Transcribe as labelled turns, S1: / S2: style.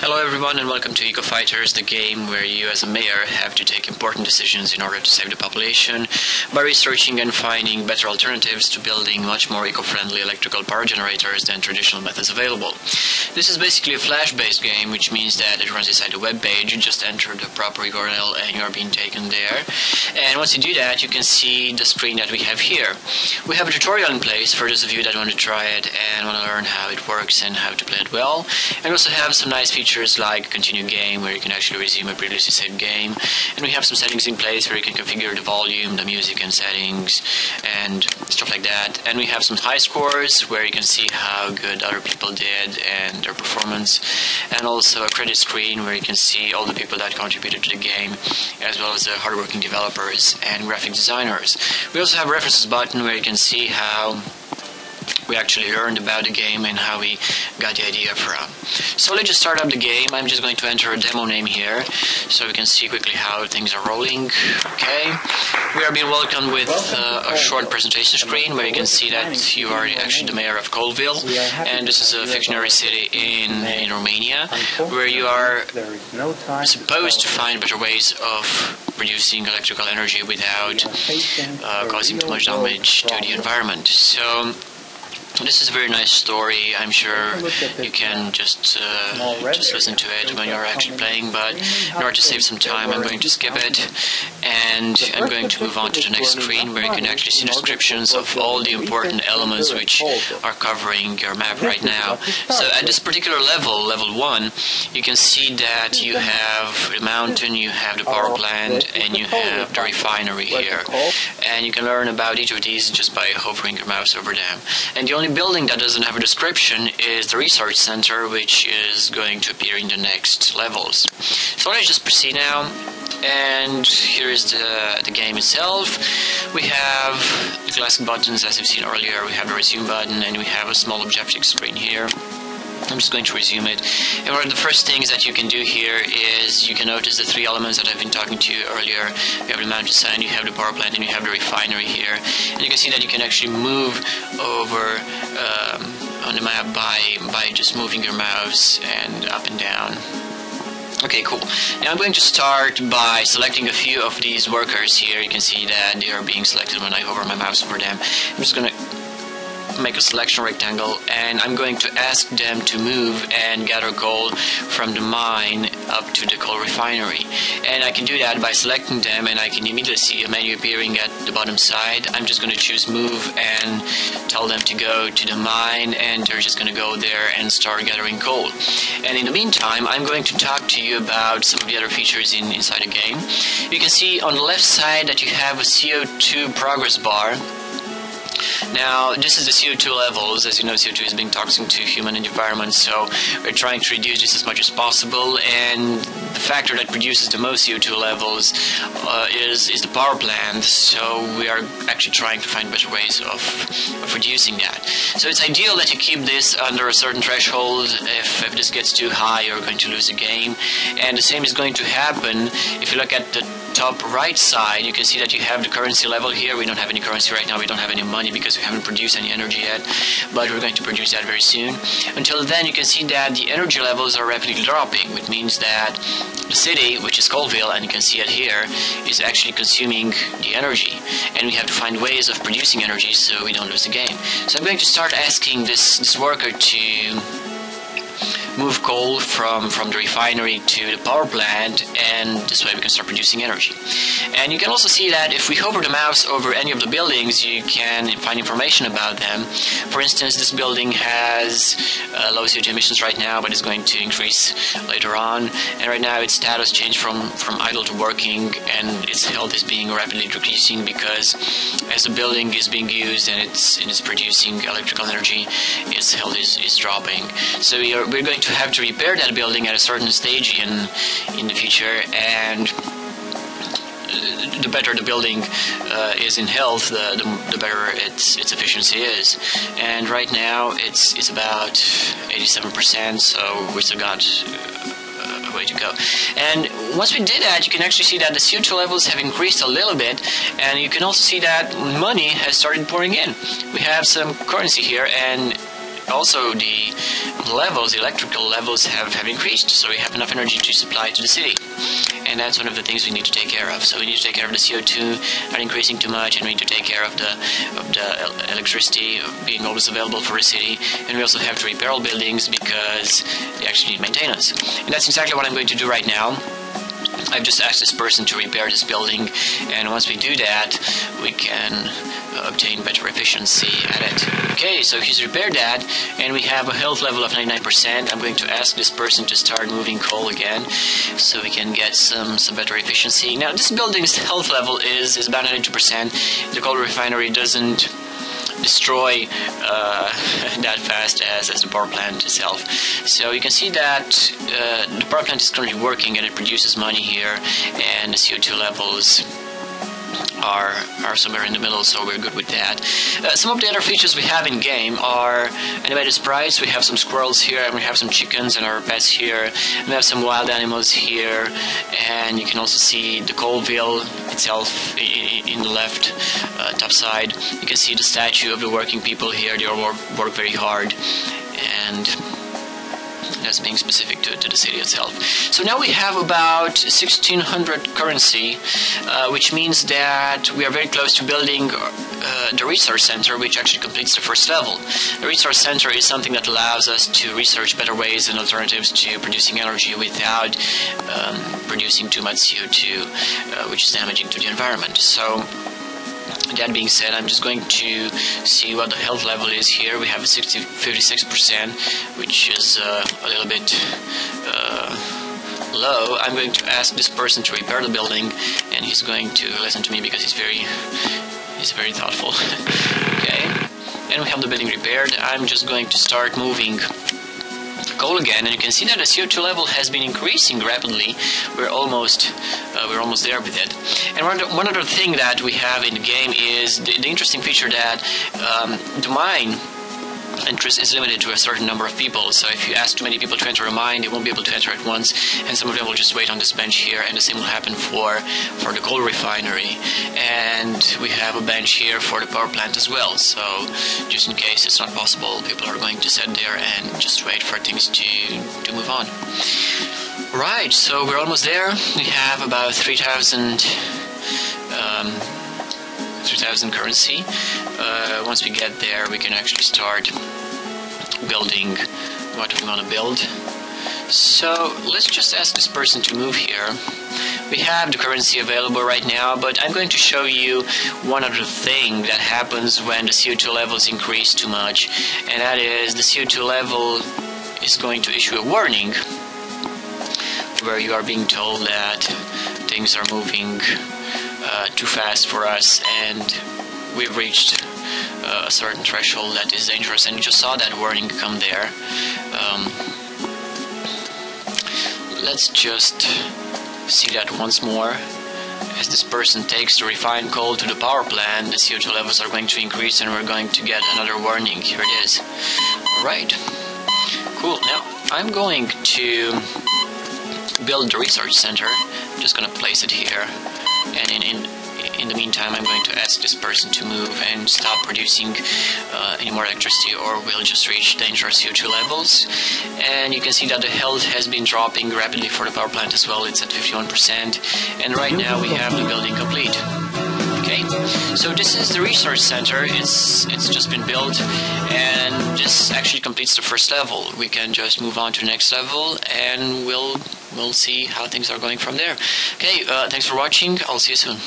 S1: Hello everyone and welcome to EcoFighters, the game where you as a mayor have to take important decisions in order to save the population by researching and finding better alternatives to building much more eco-friendly electrical power generators than traditional methods available. This is basically a flash-based game, which means that it runs inside a web page. You just enter the proper URL and you are being taken there. And once you do that, you can see the screen that we have here. We have a tutorial in place for those of you that want to try it and want to learn how it works and how to play it well. And we also have some nice features like continue game, where you can actually resume a previously saved game, and we have some settings in place where you can configure the volume, the music and settings and stuff like that. And we have some high scores where you can see how good other people did and their performance, and also a credit screen where you can see all the people that contributed to the game, as well as the hardworking developers and graphic designers. We also have a references button where you can see how we actually learned about the game and how we got the idea from. So let's just start up the game. I'm just going to enter a demo name here so we can see quickly how things are rolling. Okay, we are being welcomed with a short presentation screen where you can see that you are actually the mayor of Colville, and this is a fictionary city in Romania where you are supposed to find better ways of producing electrical energy without causing too much damage to the environment. So this is a very nice story. I'm sure you can just listen to it when you're actually playing, but in order to save some time, I'm going to skip it, and I'm going to move on to the next screen where you can actually see descriptions of all the important elements which are covering your map right now. So at this particular level, level 1, you can see that you have the mountain, you have the power plant, and you have the refinery here. And you can learn about each of these just by hovering your mouse over them. And the only building that doesn't have a description is the research center, which is going to appear in the next levels. So let's just proceed now, and here is the game itself. We have the classic buttons as you've seen earlier. We have the resume button and we have a small objective screen here. I'm just going to resume it. And one of the first things that you can do here is you can notice the three elements that I've been talking to you earlier. You have the mountainside, you have the power plant, and you have the refinery here. And you can see that you can actually move over on the map by just moving your mouse and up and down. Okay, cool. Now I'm going to start by selecting a few of these workers here. You can see that they are being selected when I hover my mouse over them. I'm just going to make a selection rectangle, and I'm going to ask them to move and gather coal from the mine up to the coal refinery. And I can do that by selecting them, and I can immediately see a menu appearing at the bottom side. I'm just going to choose move and tell them to go to the mine, and they're just going to go there and start gathering coal. And in the meantime, I'm going to talk to you about some of the other features inside the game. You can see on the left side that you have a CO2 progress bar. Now, this is the CO2 levels. As you know, CO2 is being toxic to human and environment, so we're trying to reduce this as much as possible, and the factor that produces the most CO2 levels is the power plant, so we are actually trying to find better ways of reducing that. So it's ideal that you keep this under a certain threshold. If this gets too high, you're going to lose the game, and the same is going to happen if you look at the top right side. You can see that you have the currency level here. We don't have any currency right now, we don't have any money because we haven't produced any energy yet, but we're going to produce that very soon. Until then, you can see that the energy levels are rapidly dropping, which means that the city, which is Colville, and you can see it here, is actually consuming the energy, and we have to find ways of producing energy so we don't lose the game. So I'm going to start asking this worker to move coal from the refinery to the power plant, and this way we can start producing energy. And you can also see that if we hover the mouse over any of the buildings, you can find information about them. For instance, this building has low CO2 emissions right now, but it's going to increase later on. And right now its status changed from idle to working, and its health is being rapidly decreasing because as the building is being used and it's producing electrical energy, its health is dropping. So we're going to have to repair that building at a certain stage in the future, and the better the building is in health, the better its efficiency is. And right now it's about 87%, so we still got a way to go. And once we did that, you can actually see that the CO2 levels have increased a little bit, and you can also see that money has started pouring in. We have some currency here, and also the electrical levels have increased, so we have enough energy to supply to the city. And that's one of the things we need to take care of. So we need to take care of the CO2 not increasing too much, and we need to take care of the electricity being always available for the city. And we also have to repair all buildings because they actually need maintenance. And that's exactly what I'm going to do right now. I've just asked this person to repair this building, and once we do that, we can obtain better efficiency at it. Okay, so he's repaired that, and we have a health level of 99%. I'm going to ask this person to start moving coal again, so we can get some better efficiency. Now, this building's health level is about 92%. The coal refinery doesn't destroy that fast as the power plant itself. So you can see that the power plant is currently working and it produces money here, and the CO2 levels are somewhere in the middle, so we're good with that. Some of the other features we have in game are animated sprites. We have some squirrels here, and we have some chickens and our pets here. We have some wild animals here, and you can also see the coalville itself in the left top side. You can see the statue of the working people here. They all work very hard, and that's being specific to the city itself. So now we have about 1600 currency, which means that we are very close to building the resource center, which actually completes the first level. The resource center is something that allows us to research better ways and alternatives to producing energy without producing too much CO2, which is damaging to the environment. So that being said, I'm just going to see what the health level is here. We have a 56%, which is a little bit low. I'm going to ask this person to repair the building, and he's going to listen to me because he's very thoughtful. Okay, and we have the building repaired. I'm just going to start moving coal again, and you can see that the CO2 level has been increasing rapidly. We're almost there with it. And one other thing that we have in the game is the interesting feature that the mine interest is limited to a certain number of people. So if you ask too many people to enter a mine, they won't be able to enter at once, and some of them will just wait on this bench here, and the same will happen for the coal refinery. And we have a bench here for the power plant as well, so just in case it's not possible, people are going to sit there and just wait for things to move on. Right, so we're almost there. We have about 3,000 currency. Once we get there, we can actually start building what we want to build. So let's just ask this person to move here. We have the currency available right now, but I'm going to show you one other thing that happens when the CO2 levels increase too much, and that is the CO2 level is going to issue a warning where you are being told that things are moving too fast for us, and we've reached a certain threshold that is dangerous, and you just saw that warning come there. Let's just see that once more. As this person takes the refined coal to the power plant, the CO2 levels are going to increase, and we're going to get another warning. Here it is. Alright, cool. Now I'm going to build the research center. I'm just going to place it here, and in the meantime, I'm going to ask this person to move and stop producing any more electricity, or we'll just reach dangerous CO2 levels. And you can see that the health has been dropping rapidly for the power plant as well. It's at 51%, and right now we have the building complete. Okay, so this is the research center. It's just been built, and this actually completes the first level. We can just move on to the next level, and we'll see how things are going from there. Okay, thanks for watching. I'll see you soon.